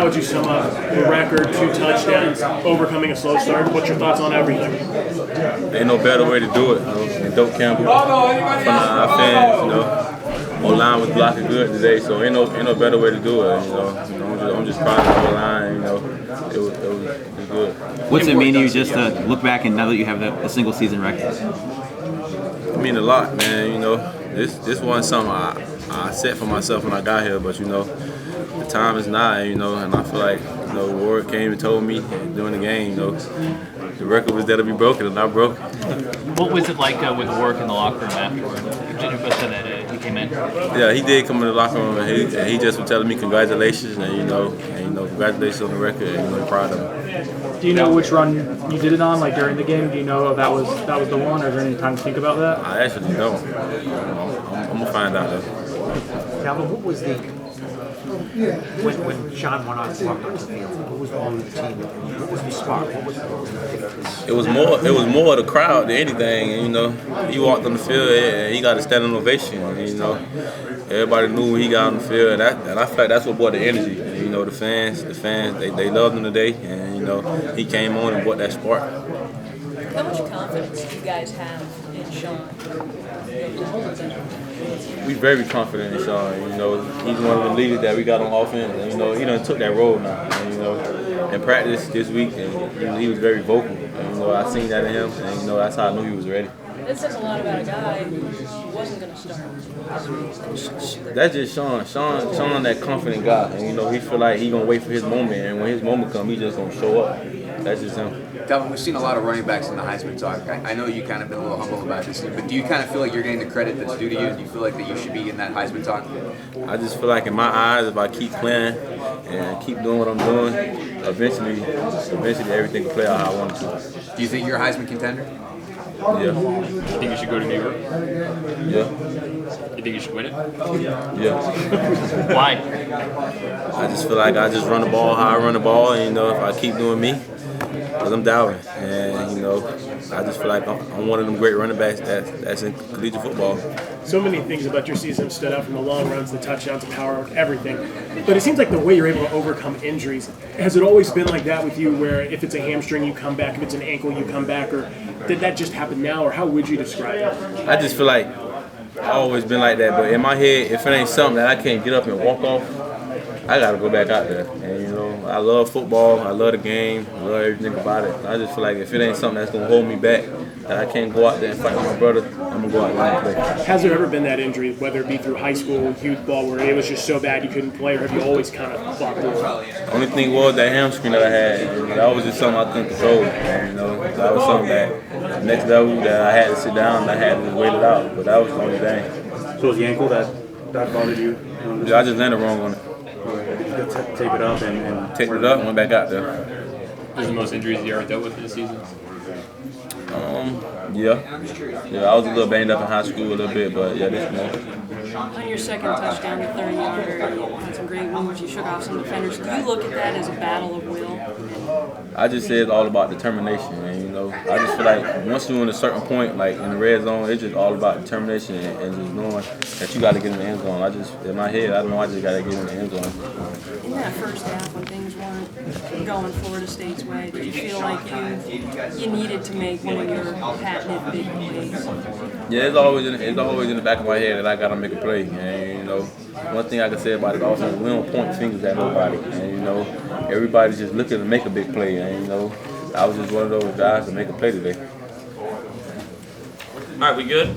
how would you sum up the record, 2 touchdowns, overcoming a slow start? What's your thoughts on everything? Ain't no better way to do it. And Dope Campbell from our fans, O-line was blocking good today, so ain't no better way to do it. I'm just proud of the O-line. It was good. What's it mean to you just to look back and now that you have the single season record? It mean a lot, man. This wasn't something I set for myself when I got here, but the time is nigh, and I feel like Ward came and told me during the game, the record was there to be broken, and I broke it. What was it like with work in the locker room afterward? Junior Bush said that he came in. Yeah, he did come in the locker room, and he just was telling me congratulations, and congratulations on the record, and proud of him. Do you know which run you did it on, like during the game? Do you know if that was the one, or is there any time to think about that? I actually don't. I'm gonna find out though. Dalvin, what was when Sean went on to walk onto the field? What was wrong with the team? What was the spark? It was more of the crowd than anything. And, he walked on the field and he got a standing ovation. And, everybody knew when he got on the field, and I feel like that's what brought the energy. And, the fans, they loved him today, and he came on and brought that spark. How much confidence do you guys have in Sean? We're very confident in Sean. He's one of the leaders that we got on offense. And, he done took that role now. And, in practice this week, and he was very vocal. And, I seen that in him, and that's how I knew he was ready. That says a lot about a guy who wasn't going to start. That's just Sean. Sean, that confident guy, and he feel like he gonna wait for his moment, and when his moment come, he just gonna show up. That's just him. Dalvin, we've seen a lot of running backs in the Heisman talk. I know you kind of been a little humble about this, but do you kind of feel like you're getting the credit that's due to you? Do you feel like that you should be in that Heisman talk? I just feel like in my eyes, if I keep playing and keep doing what I'm doing, eventually everything will play out how I want it to. Do you think you're a Heisman contender? Yeah. You think you should go to New York? Yeah. You think you should win it? Yeah. Why? I just feel like I just run the ball how I run the ball, and if I keep doing me, because I'm Dalvin, and I just feel like I'm one of them great running backs that's in collegiate football. So many things about your season stood out, from the long runs, the touchdowns, the power work, everything. But it seems like the way you're able to overcome injuries, has it always been like that with you, where if it's a hamstring you come back, if it's an ankle you come back, or did that just happen now, or how would you describe it? I just feel like I've always been like that, but in my head, if it ain't something that I can't get up and walk off, I gotta go back out there. And I love football, I love the game, I love everything about it. I just feel like if it ain't something that's gonna hold me back, that I can't go out there and fight with my brother, I'm gonna go out there and play. Has there ever been that injury, whether it be through high school, youth ball, where it was just so bad you couldn't play, or have you always kind of fought through it? Only thing was that hamstring that I had, and that was just something I couldn't control. That was something that next level that I had to sit down and I had to wait it out, but that was the only thing. So it was the ankle that bothered you? Yeah, I just landed wrong on it. Tape it up and Taped it up and went back out there. This is the most injuries you ever dealt with this season? Yeah, I was a little banged up in high school a little bit, but yeah, this one. On your second touchdown, the 30-yarder, you had some great moves. You shook off some defenders. Do you look at that as a battle of will? I just say it's all about determination, and I just feel like once you're in a certain point, like in the red zone, it's just all about determination and just knowing that you got to get in the end zone. In my head, I know I just got to get in the end zone. In that first half, when things weren't going Florida State's way, did you feel like you needed to make one of your patented big plays? Yeah, it's always in the back of my head that I got to make a play. And one thing I can say about it also, we don't point fingers at nobody. And everybody's just looking to make a big play. And I was just one of those guys to make a play today. All right, we good?